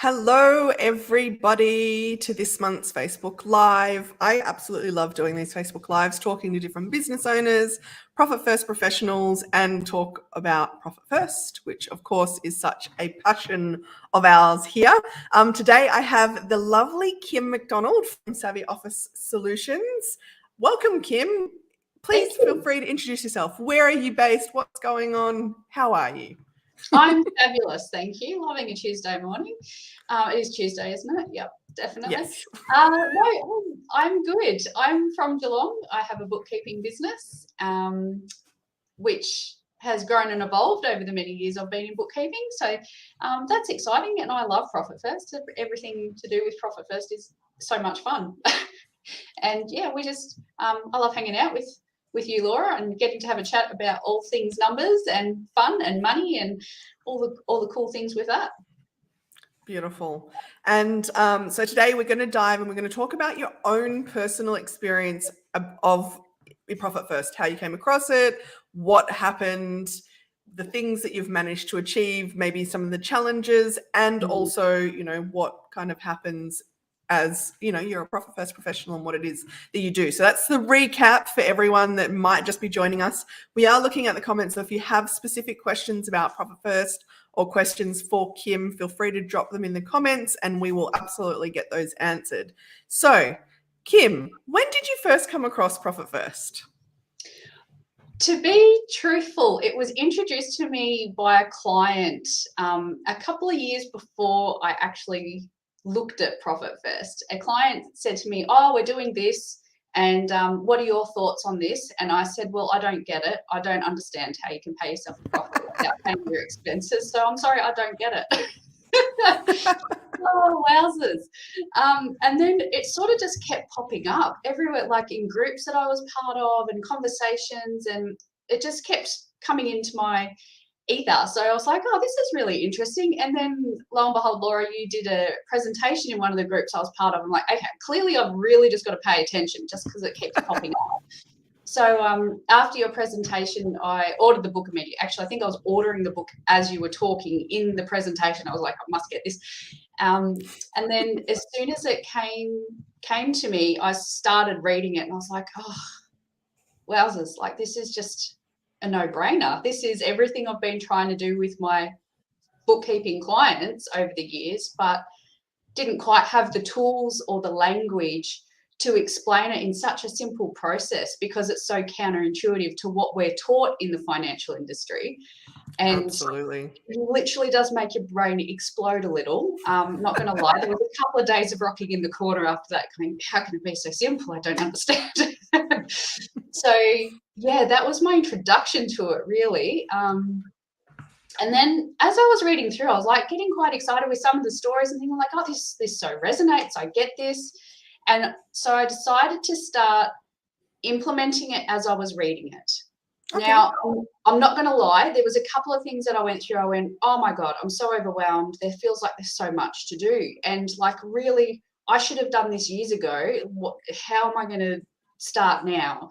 Hello, everybody, to this month's Facebook Live. I absolutely love doing these Facebook Lives, talking to different business owners, Profit First professionals, and talk about Profit First, which, of course, is such a passion of ours here. Today, I have the lovely Kim Macdonald from Savvy Office Solutions. Welcome, Kim. Please feel free to introduce yourself. Where are you based? What's going on? How are you? I'm fabulous, thank you. Loving a Tuesday morning. It is Tuesday, isn't it? Yep, definitely. Yes. No, I'm good. I'm from Geelong. I have a bookkeeping business, which has grown and evolved over the many years I've been in bookkeeping. So that's exciting, and I love Profit First. Everything to do with Profit First is so much fun. And yeah, I love hanging out with you, Laura, and getting to have a chat about all things numbers and fun and money and all the cool things with that. Beautiful. And so today we're going to dive and we're going to talk about your own personal experience of Profit First, how you came across it, what happened, the things that you've managed to achieve, maybe some of the challenges, and also, what kind of happens as you're a Profit First professional and what it is that you do. So that's the recap for everyone that might just be joining us. We are looking at the comments, so if you have specific questions about Profit First or questions for Kim, feel free to drop them in the comments and we will absolutely get those answered. So Kim, when did you first come across Profit First? To be truthful, it was introduced to me by a client a couple of years before I actually looked at Profit First. A client said to me, "Oh, we're doing this, and what are your thoughts on this?" And I said, "Well, I don't get it. I don't understand how you can pay yourself a profit without paying your expenses. So I'm sorry, I don't get it." Oh, wowzers. And then it sort of just kept popping up everywhere, like in groups that I was part of and conversations, and it just kept coming into my ether. So I was like, oh, this is really interesting. And then lo and behold, Laura, you did a presentation in one of the groups I was part of. I'm like, okay, clearly I've really just got to pay attention just because it keeps popping up. So after your presentation, I ordered the book immediately. Actually, I think I was ordering the book as you were talking in the presentation. I was like, I must get this. And then as soon as it came to me, I started reading it and I was like, oh, wowzers, like this is just a no-brainer. This is everything I've been trying to do with my bookkeeping clients over the years, but didn't quite have the tools or the language to explain it in such a simple process because it's so counterintuitive to what we're taught in the financial industry. And absolutely, it literally does make your brain explode a little. Not going to lie, there was a couple of days of rocking in the corner after that, going, how can it be so simple? I don't understand. So yeah, that was my introduction to it, really. And then as I was reading through, I was like getting quite excited with some of the stories and thinking like, oh, this so resonates. I get this. And so I decided to start implementing it as I was reading it. Okay. Now, I'm not going to lie, there was a couple of things that I went through. I went, oh my God, I'm so overwhelmed. There feels like there's so much to do. And like, really, I should have done this years ago. How am I going to start now?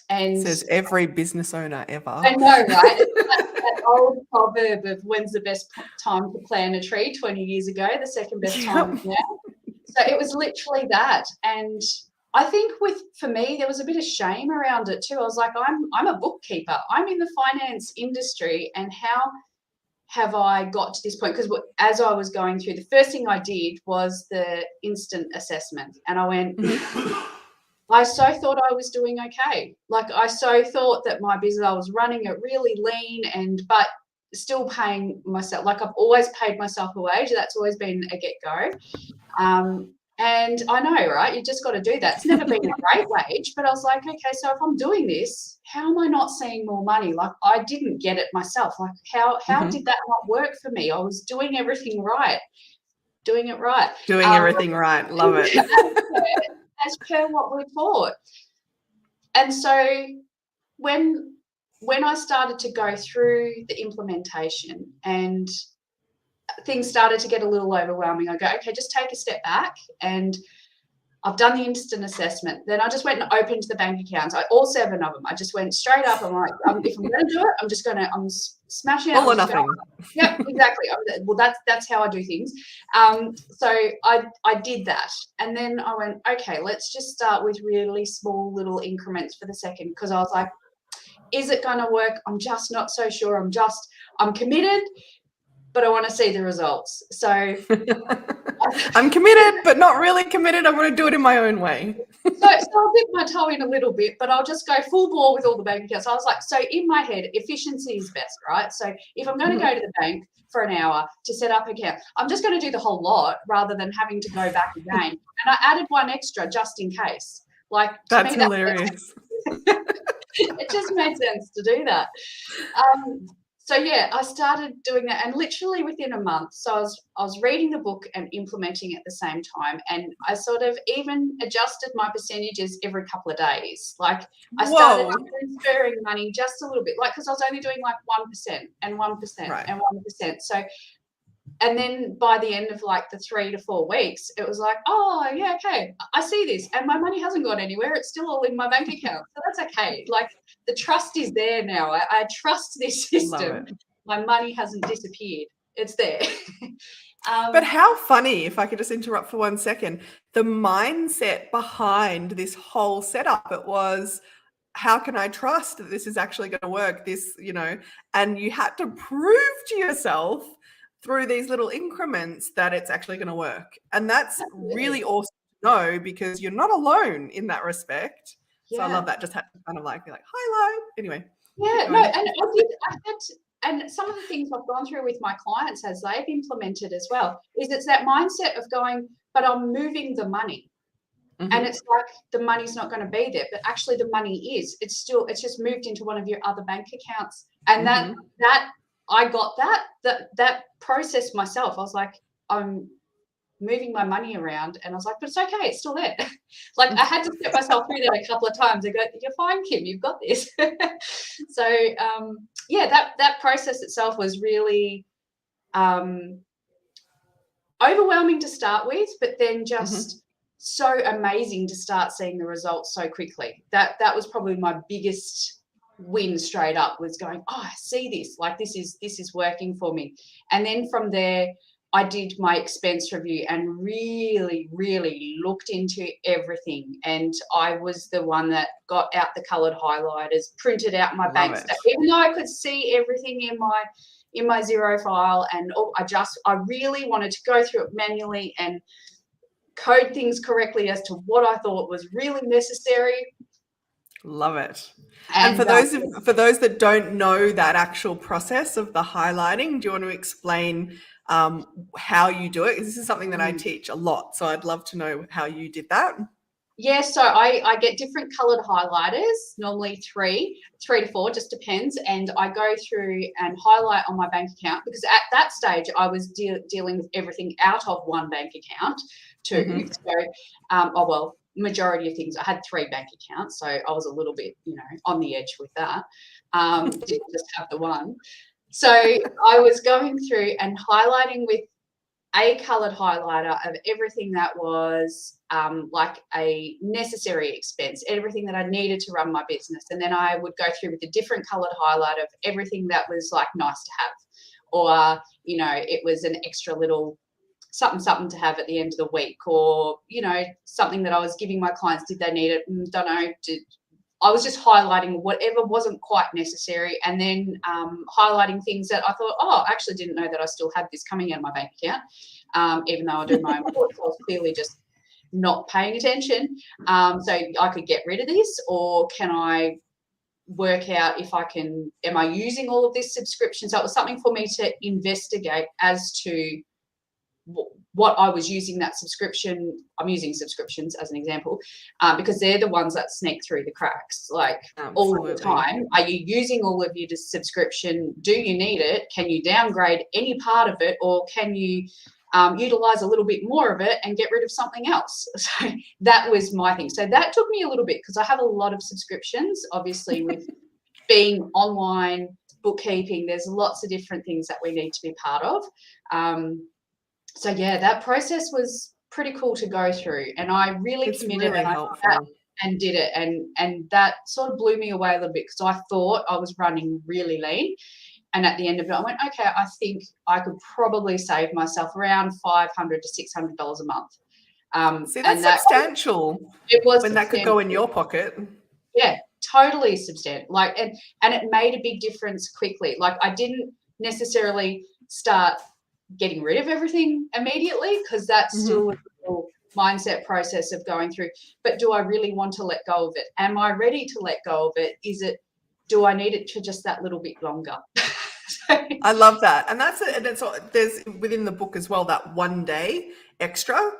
And says every business owner ever. I know, right? that old proverb of when's the best time to plant a tree 20 years ago, the second best time now. So it was literally that. And I think for me, there was a bit of shame around it too. I was like, I'm a bookkeeper. I'm in the finance industry, and how have I got to this point? Because as I was going through, the first thing I did was the instant assessment. And I went, I so thought I was doing okay. Like I so thought that my business, I was running it really lean but still paying myself. Like I've always paid myself a wage. That's always been a get-go. And I know, right? You just got to do that. It's never been a great wage, but I was like, okay, so if I'm doing this, how am I not seeing more money? Like I didn't get it myself. Like how did that not work for me? I was doing everything right. Doing it right. Doing everything right. Love it. As per what we're taught. And so when I started to go through the implementation and things started to get a little overwhelming, I go, okay, just take a step back. And I've done the instant assessment. Then I just went and opened the bank accounts. All 7 of them. I just went straight up. I'm like, if I'm going to do it, I'm smashing it. All or nothing. Yep, exactly. Well, that's how I do things. So I did that, and then I went, okay, let's just start with really small little increments for the second, because I was like, is it going to work? I'm just not so sure. I'm committed, but I want to see the results. So I'm committed, but not really committed. I want to do it in my own way. So I'll dip my toe in a little bit, but I'll just go full bore with all the bank accounts. So I was like, so in my head, efficiency is best, right? So if I'm going to go to the bank for an hour to set up an account, I'm just going to do the whole lot rather than having to go back again. And I added one extra just in case. Like, that's hilarious. It just made sense to do that. So yeah, I started doing that, and literally within a month. So I was reading the book and implementing at the same time, and I sort of even adjusted my percentages every couple of days. Like I started transferring money just a little bit, like because I was only doing like 1% and 1% and 1%. So, and then by the end of like the 3 to 4 weeks, it was like, oh yeah, okay, I see this, and my money hasn't gone anywhere. It's still all in my bank account, so that's okay. Like the trust is there now. I trust this system. My money hasn't disappeared. It's there. But how funny, if I could just interrupt for 1 second, the mindset behind this whole setup, it was, how can I trust that this is actually going to work? And you had to prove to yourself through these little increments that it's actually going to work. And that's really awesome to know, because you're not alone in that respect. So I love that. Just had to kind of be like highlight. Anyway. Yeah, no, and and some of the things I've gone through with my clients as they've implemented as well, is it's that mindset of going, but I'm moving the money. Mm-hmm. And it's like the money's not going to be there, but actually the money is. It's just moved into one of your other bank accounts. And that I got that process myself. I was like, I'm moving my money around, and I was like, but it's okay, it's still there. Like I had to step myself through that a couple of times. I go, you're fine, Kim, you've got this. So that process itself was really overwhelming to start with, but then just so amazing to start seeing the results so quickly. That was probably my biggest win straight up, was going, oh, I see this, like this is working for me. And then from there I did my expense review and really, really looked into everything. And I was the one that got out the coloured highlighters, printed out my bank statement, even though I could see everything in my Xero file. And I really wanted to go through it manually and code things correctly as to what I thought was really necessary. Love it. And for those that don't know that actual process of the highlighting, do you want to explain how you do it? This is something that I teach a lot, so I'd love to know how you did that. Yeah, so I get different coloured highlighters, normally 3 to 4, just depends, and I go through and highlight on my bank account, because at that stage I was dealing with everything out of one bank account too. So, majority of things, I had 3 bank accounts, so I was a little bit, on the edge with that. Didn't just have the one. So I was going through and highlighting with a coloured highlighter of everything that was like a necessary expense, everything that I needed to run my business. And then I would go through with a different coloured highlight of everything that was like nice to have, or, it was an extra little something to have at the end of the week, or, something that I was giving my clients. Did they need it? Don't know. I was just highlighting whatever wasn't quite necessary, and then highlighting things that I thought, I actually didn't know that I still had this coming out of my bank account, even though I do my own reports. I was clearly just not paying attention. So I could get rid of this, or can I work out am I using all of this subscription? So it was something for me to investigate as to what I was using that subscription. I'm using subscriptions as an example, because they're the ones that sneak through the cracks, like all the time. Are you using all of your subscription? Do you need it? Can you downgrade any part of it, or can you utilize a little bit more of it and get rid of something else? So that was my thing. So that took me a little bit, because I have a lot of subscriptions, obviously, with being online bookkeeping. There's lots of different things that we need to be part of. So yeah, that process was pretty cool to go through. And I really It's committed really and I helpful. sat and did it. And that sort of blew me away a little bit because I thought I was running really lean. And at the end of it, I went, okay, I think I could probably save myself around $500 to $600 a month. See, and that's substantial it was when that could go in your pocket. Yeah, totally substantial. Like, and it made a big difference quickly. Like, I didn't necessarily start getting rid of everything immediately because that's still a little mindset process of going through. But do I really want to let go of it? Am I ready to let go of it? Do I need it for just that little bit longer? I love that. And that's it. And there's within the book as well, that 1 day extra.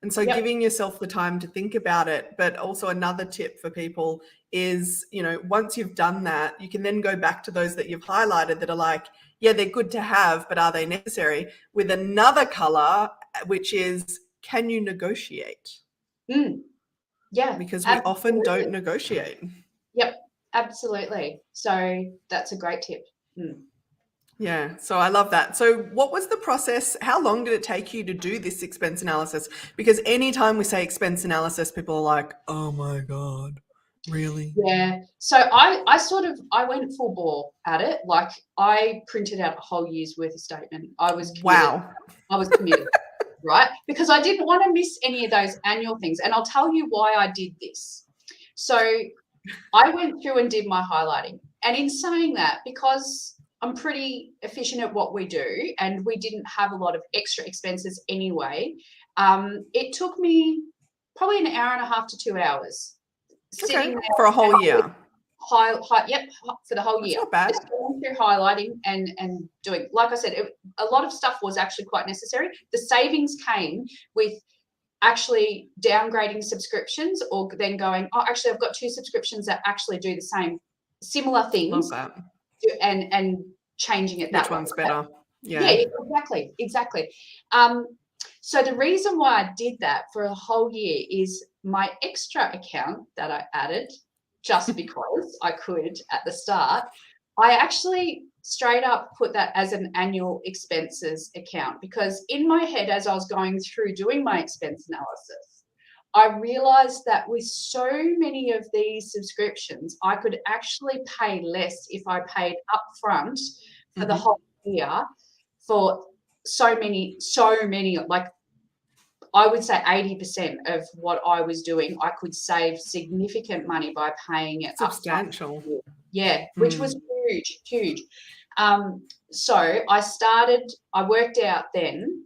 And so giving yourself the time to think about it. But also another tip for people is, once you've done that, you can then go back to those that you've highlighted that are like, yeah, they're good to have, but are they necessary? With another color, which is, can you negotiate? Yeah. Because we often don't negotiate. Yep, absolutely. So that's a great tip. Yeah, so I love that. So what was the process? How long did it take you to do this expense analysis? Because anytime we say expense analysis, people are like, oh my God, really? Yeah. So I went full bore at it. Like, I printed out a whole year's worth of statement. I was committed. Wow. I was committed, right? Because I didn't want to miss any of those annual things. And I'll tell you why I did this. So I went through and did my highlighting. And in saying that, because I'm pretty efficient at what we do, and we didn't have a lot of extra expenses anyway, it took me probably an hour and a half to 2 hours sitting there for a whole year. Yep, for the whole year. That's not bad. Just going through highlighting and doing, like I said, a lot of stuff was actually quite necessary. The savings came with actually downgrading subscriptions, or then going, oh, actually, I've got 2 subscriptions that actually do the same, similar things. Love that. And changing it that Which way. one's better? Yeah, exactly. So the reason why I did that for a whole year is my extra account that I added, just because I could at the start, I actually straight up put that as an annual expenses account, because in my head, as I was going through doing my expense analysis, I realized that with so many of these subscriptions, I could actually pay less if I paid upfront for the whole year for so many, like, I would say 80% of what I was doing, I could save significant money by paying it substantial. Upfront. Yeah, which was huge. So I worked out then.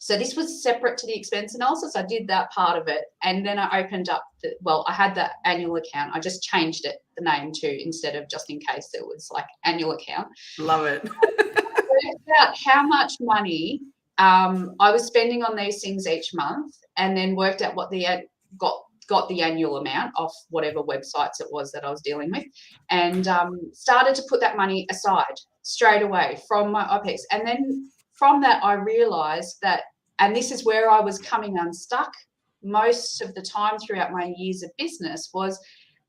So this was separate to the expense analysis. I did that part of it. And then I opened up I had that annual account. I just changed the name to, instead of just in case it was like annual account. Love it. I worked out how much money I was spending on these things each month, and then worked out what got the annual amount off whatever websites it was that I was dealing with, and started to put that money aside straight away from my OPEX. And then from that, I realized that, and this is where I was coming unstuck most of the time throughout my years of business, was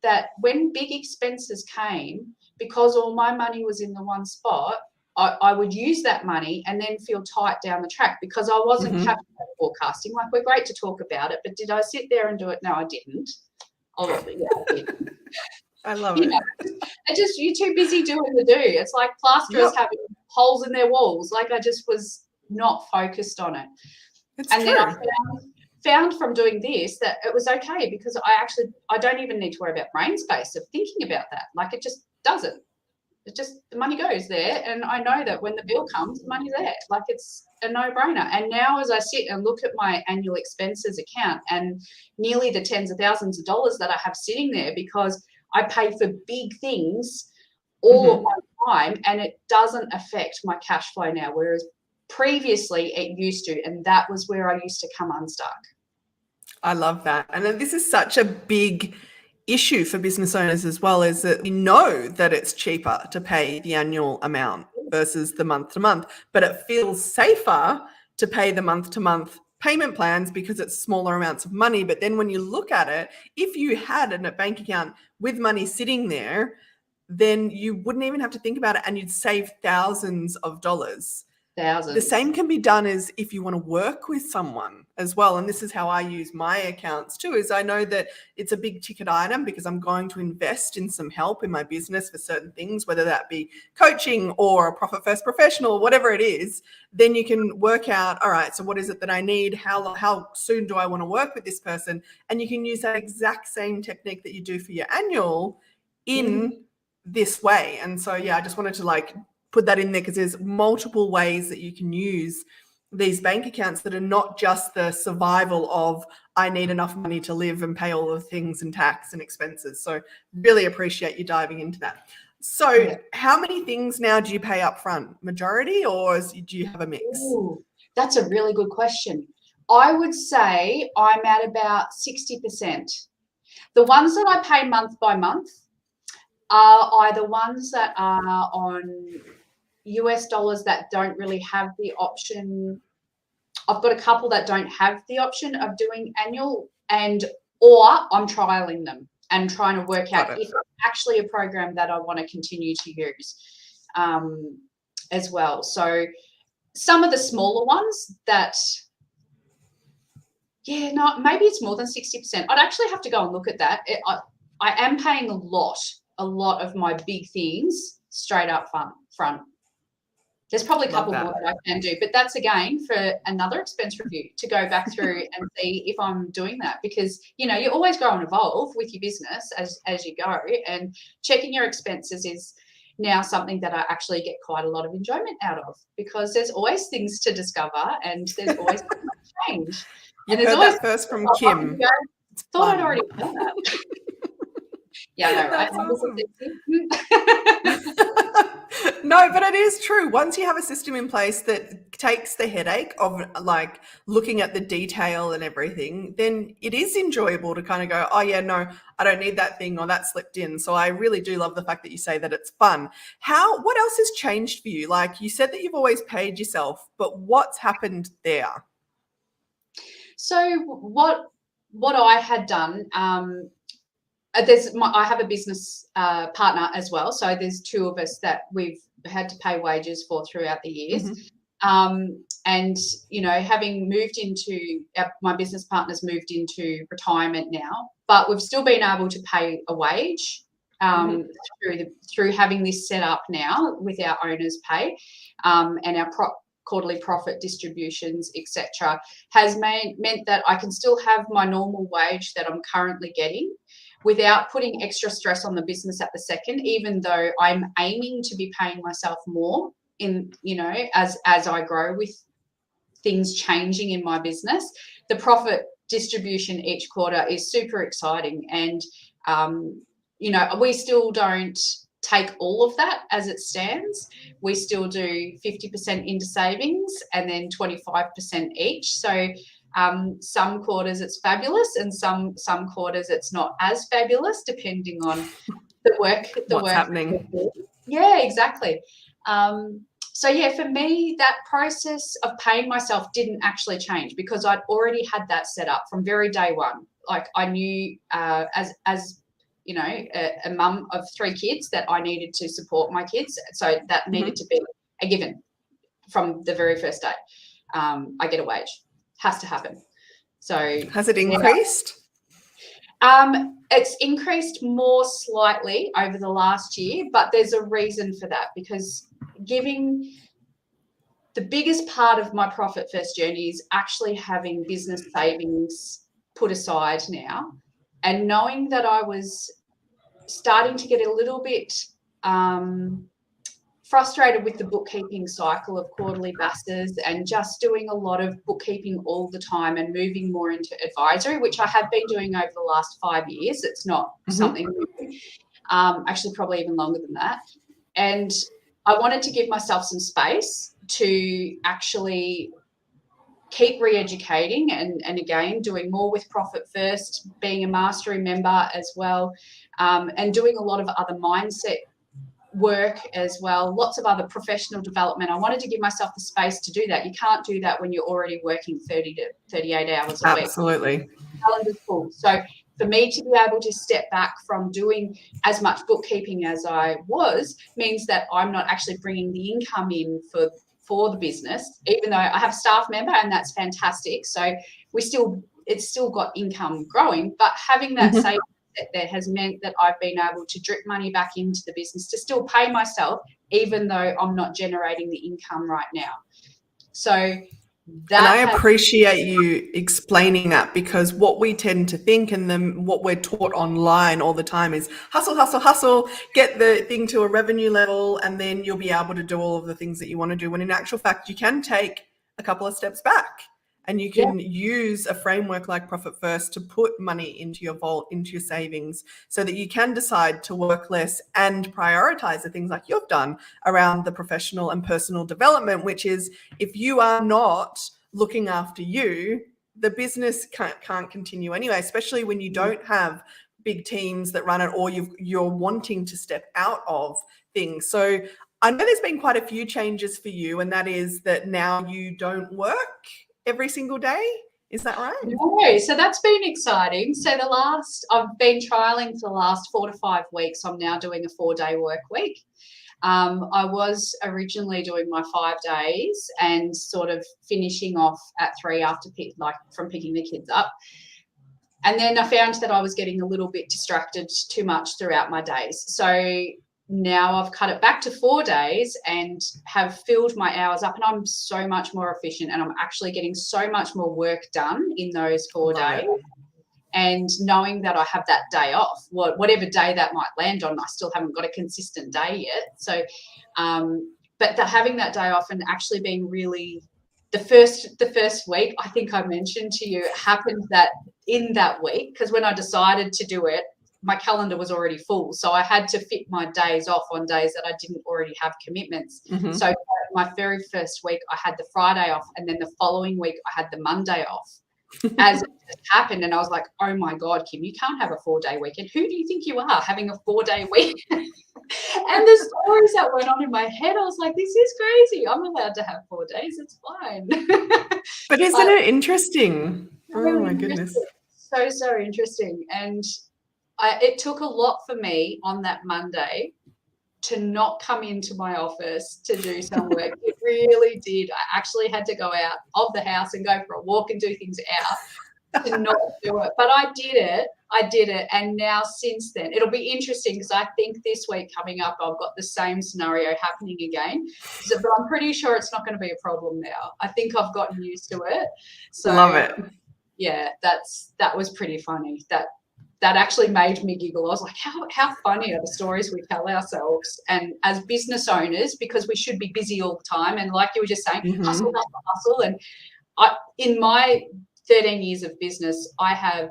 that when big expenses came, because all my money was in the one spot, I would use that money and then feel tight down the track, because I wasn't cash flow forecasting. Like, we're great to talk about it, but did I sit there and do it? No, I didn't. I did. I love it. You're too busy doing the do. It's like plasterers having holes in their walls. Like, I just was not focused on it. Then I found from doing this that it was okay, because I don't even need to worry about brain space of thinking about that. Like, it just doesn't. The money goes there, and I know that when the bill comes, the money's there. Like, it's a no-brainer. And now, as I sit and look at my annual expenses account and nearly the tens of thousands of dollars that I have sitting there, because I pay for big things all of my time, and it doesn't affect my cash flow now, whereas previously it used to, and that was where I used to come unstuck. I love that. And then this is such a big issue for business owners as well, is that we know that it's cheaper to pay the annual amount versus the month to month, but it feels safer to pay the month to month payment plans because it's smaller amounts of money. But then when you look at it, if you had a bank account with money sitting there, then you wouldn't even have to think about it, and you'd save thousands of dollars. The same can be done as if you want to work with someone as well. And this is how I use my accounts too, is I know that it's a big ticket item because I'm going to invest in some help in my business for certain things, whether that be coaching or a profit first professional, whatever it is. Then you can work out, all right, so what is it that I need? How soon do I want to work with this person? And you can use that exact same technique that you do for your annual in this way. And so, yeah, I just wanted to put that in there because there's multiple ways that you can use these bank accounts that are not just the survival of I need enough money to live and pay all the things and tax and expenses. So really appreciate you diving into that. So how many things now do you pay up front? Majority, or do you have a mix? Ooh, that's a really good question. I would say I'm at about 60%. The ones that I pay month by month are either ones that are on US dollars that don't really have the option. I've got a couple that don't have the option of doing annual, or I'm trialing them and trying to work out if it's actually a program that I want to continue to use as well. So some of the smaller ones that, maybe it's more than 60%. I'd actually have to go and look at that. I am paying a lot of my big things straight up front. There's probably a couple more that I can do, but that's again for another expense review to go back through and see if I'm doing that, because you always grow and evolve with your business as you go, and checking your expenses is now something that I actually get quite a lot of enjoyment out of, because there's always things to discover and there's always change. You heard that first from Kim. Thought I'd already done that. Yeah, no, right? Awesome. No, but it is true. Once you have a system in place that takes the headache of looking at the detail and everything, then it is enjoyable to kind of go, oh yeah, no, I don't need that thing, or that slipped in. So I really do love the fact that you say that it's fun. What else has changed for you? Like you said that you've always paid yourself, but what's happened there? So what I had done, I have a business partner as well. So there's two of us that we've had to pay wages for throughout the years. And, having moved into, my business partner's moved into retirement now, but we've still been able to pay a wage through having this set up now with our owner's pay and our quarterly profit distributions, etc., has meant that I can still have my normal wage that I'm currently getting without putting extra stress on the business at the second, even though I'm aiming to be paying myself more as I grow with things changing in my business. The profit distribution each quarter is super exciting. And, we still don't take all of that as it stands. We still do 50% into savings and then 25% each. So some quarters it's fabulous, and some quarters it's not as fabulous, depending on the work. What's happening? Yeah, exactly. So yeah, for me, that process of paying myself didn't actually change because I'd already had that set up from very day one. Like I knew as a mum of 3 kids that I needed to support my kids. So that needed to be a given from the very first day. I get a wage. Has to happen. So has it increased? It's increased more slightly over the last year, but there's a reason for that, because giving the biggest part of my profit first journey is actually having business savings put aside now, and knowing that I was starting to get a little bit frustrated with the bookkeeping cycle of quarterly bastards and just doing a lot of bookkeeping all the time and moving more into advisory, which I have been doing over the last 5 years. It's not something new, actually probably even longer than that. And I wanted to give myself some space to actually keep re-educating and again, doing more with Profit First, being a mastery member as well, and doing a lot of other mindset work as well, lots of other professional development. I wanted to give myself the space to do that. You can't do that when you're already working 30 to 38 hours a week. Absolutely. Calendar's full. So for me to be able to step back from doing as much bookkeeping as I was means that I'm not actually bringing the income in for for the business, even though I have a staff member and that's fantastic. So it's still got income growing, but having that savings there has meant that I've been able to drip money back into the business to still pay myself, even though I'm not generating the income right now. So and I appreciate you explaining that, because what we tend to think, and then what we're taught online all the time, is hustle, hustle, hustle, get the thing to a revenue level, and then you'll be able to do all of the things that you want to do. When in actual fact, you can take a couple of steps back, and you can use a framework like Profit First to put money into your vault, into your savings, so that you can decide to work less and prioritize the things like you've done around the professional and personal development, which is, if you are not looking after you, the business can't continue anyway, especially when you don't have big teams that run it, or you're wanting to step out of things. So I know there's been quite a few changes for you, and that is that now you don't work every single day. Is that right? No, so that's been exciting. So I've been trialing for the last 4 to 5 weeks. I'm now doing a 4-day work week. I was originally doing my 5 days and sort of finishing off at 3 after from picking the kids up. And then I found that I was getting a little bit distracted too much throughout my days. So now I've cut it back to 4 days and have filled my hours up, and I'm so much more efficient, and I'm actually getting so much more work done in those 4 days. And knowing that I have that day off, whatever day that might land on, I still haven't got a consistent day yet. So, but having that day off and actually being really, the first week, I think I mentioned to you, it happened that in that week, because when I decided to do it, my calendar was already full. So I had to fit my days off on days that I didn't already have commitments. So my very first week, I had the Friday off, and then the following week, I had the Monday off. As it happened, and I was like, oh my God, Kim, you can't have a 4-day weekend. Who do you think you are, having a 4-day weekend? And the stories that went on in my head, I was like, this is crazy. I'm allowed to have 4 days. It's fine. But isn't it interesting? Really, oh my goodness. So interesting. And it took a lot for me on that Monday to not come into my office to do some work. It really did. I actually had to go out of the house and go for a walk and do things out to not do it. But I did it. And now since then, it'll be interesting, because I think this week coming up, I've got the same scenario happening again. But I'm pretty sure it's not going to be a problem now. I think I've gotten used to it. So love it. Yeah, that was pretty funny. That actually made me giggle. I was like, how funny are the stories we tell ourselves? And as business owners, because we should be busy all the time, and like you were just saying, hustle, hustle, hustle. And in my 13 years of business, I have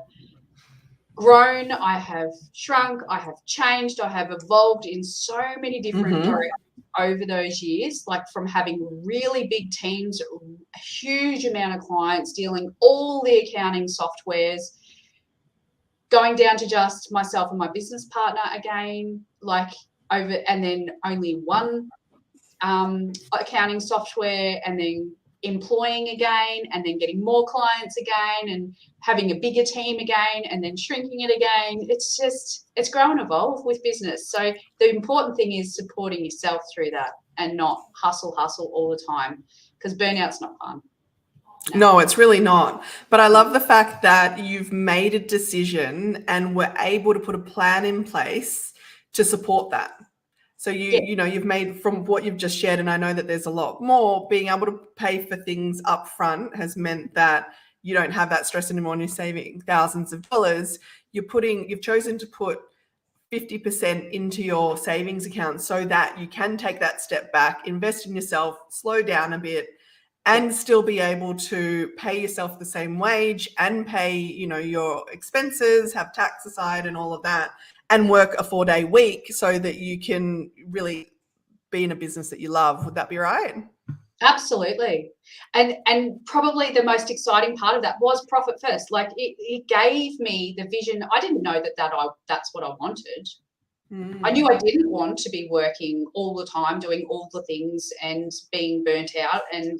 grown, I have shrunk, I have changed, I have evolved in so many different directions over those years, like from having really big teams, a huge amount of clients, dealing all the accounting softwares, going down to just myself and my business partner again, and then only one accounting software, and then employing again, and then getting more clients again, and having a bigger team again, and then shrinking it again. It's grow and evolve with business. So the important thing is supporting yourself through that, and not hustle all the time, because burnout's not fun. No, it's really not. But I love the fact that you've made a decision and were able to put a plan in place to support that. So you've made, from what you've just shared, and I know that there's a lot more, being able to pay for things up front has meant that you don't have that stress anymore, and you're saving thousands of dollars. You've chosen to put 50% into your savings account so that you can take that step back, invest in yourself, slow down a bit, and still be able to pay yourself the same wage and pay, your expenses, have tax aside and all of that, and work a 4-day week so that you can really be in a business that you love. Would that be right? Absolutely. And probably the most exciting part of that was Profit First. Like it gave me the vision. I didn't know that's what I wanted. I knew I didn't want to be working all the time, doing all the things and being burnt out and,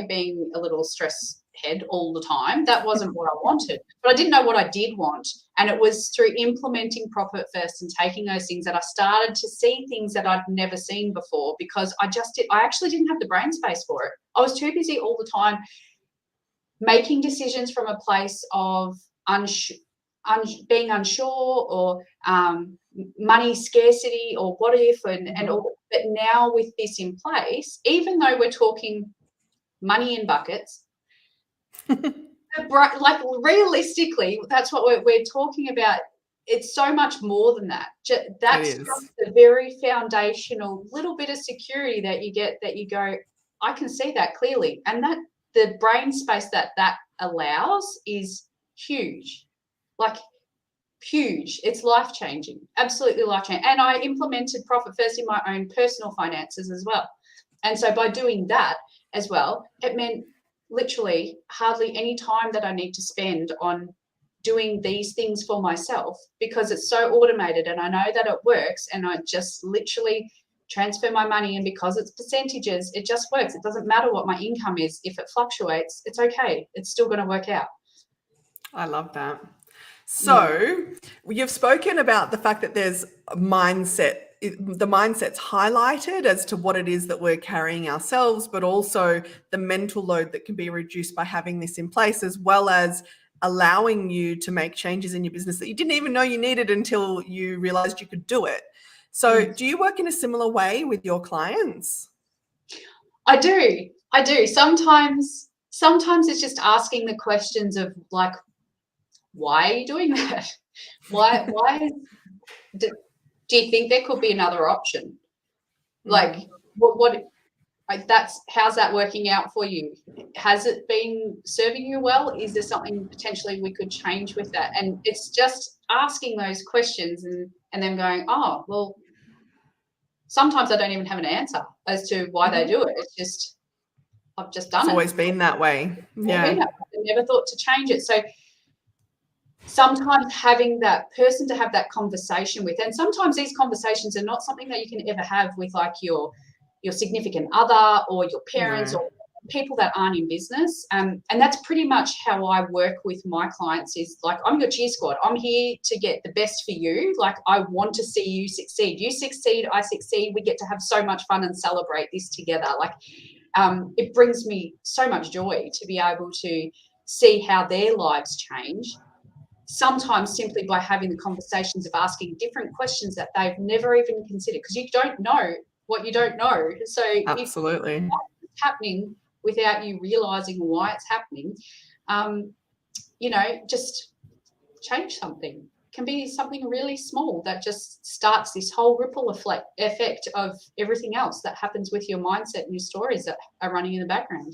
being a little stress head all the time. That wasn't what I wanted, but I didn't know what I did want. And it was through implementing Profit First and taking those things that I started to see things that I'd never seen before, because I actually didn't have the brain space for it. I was too busy all the time making decisions from a place of being unsure, or money scarcity, or what if, and all. But now with this in place, even though we're talking money in buckets, like realistically, that's what we're talking about. It's so much more than that. That's just the very foundational little bit of security that you get, that you go, I can see that clearly. And that the brain space that allows is huge. Like huge. It's life-changing, absolutely life-changing. And I implemented Profit First in my own personal finances as well. And so by doing that as well, it meant literally hardly any time that I need to spend on doing these things for myself, because it's so automated and I know that it works, and I just literally transfer my money, and because it's percentages, it just works. It doesn't matter what my income is. If it fluctuates, it's okay. It's still going to work out. I love that. So you've spoken about the fact that there's a mindset. The mindset's highlighted as to what it is that we're carrying ourselves, but also the mental load that can be reduced by having this in place, as well as allowing you to make changes in your business that you didn't even know you needed until you realized you could do it. So do you work in a similar way with your clients? I do. Sometimes it's just asking the questions of like, why are you doing that? Why do you think there could be another option? Like how's that working out for you? Has it been serving you well? Is there something potentially we could change with that? And it's just asking those questions and then going, oh, well, sometimes I don't even have an answer as to why they do it. It's just, I've just done it. It's always been that way. Yeah. I never thought to change it. So sometimes having that person to have that conversation with, and sometimes these conversations are not something that you can ever have with like your significant other or your parents or people that aren't in business. And that's pretty much how I work with my clients, is like, I'm your cheer squad. I'm here to get the best for you. Like, I want to see you succeed. You succeed, I succeed. We get to have so much fun and celebrate this together. Like, it brings me so much joy to be able to see how their lives change, sometimes simply by having the conversations of asking different questions that they've never even considered, because you don't know what you don't know. So absolutely, if it's happening without you realizing why it's happening, just change something. It can be something really small that just starts this whole ripple effect of everything else that happens with your mindset and your stories that are running in the background.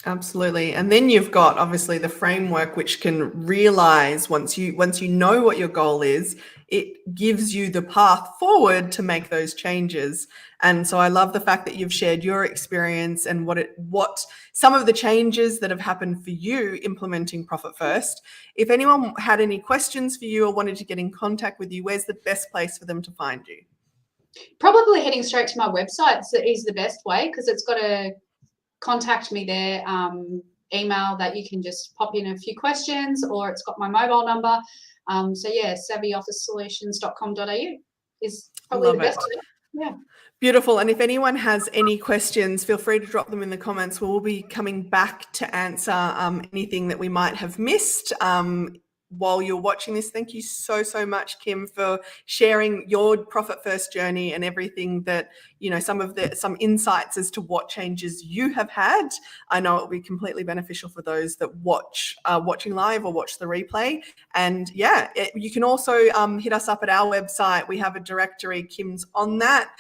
Absolutely. And then you've got obviously the framework, which can realize once you know what your goal is, it gives you the path forward to make those changes. And so I love the fact that you've shared your experience and what some of the changes that have happened for you implementing Profit First. If anyone had any questions for you or wanted to get in contact with you, where's the best place for them to find you? Probably heading straight to my website is the best way, because it's got a contact me there email that you can just pop in a few questions, or it's got my mobile number. savvyofficesolutions.com.au is probably the best way. Yeah. Beautiful. And if anyone has any questions, feel free to drop them in the comments. We'll be coming back to answer anything that we might have missed while you're watching this. Thank you so much, Kim, for sharing your Profit First journey and everything that, some insights as to what changes you have had. I know it will be completely beneficial for those that watching live or watch the replay. And you can also hit us up at our website. We have a directory. Kim's on that,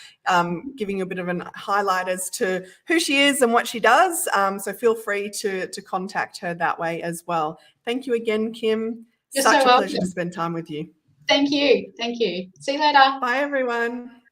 giving you a bit of a highlight as to who she is and what she does. So feel free to contact her that way as well. Thank you again, Kim. You're Such so a pleasure welcome. to spend time with you. Thank you. See you later. Bye, everyone.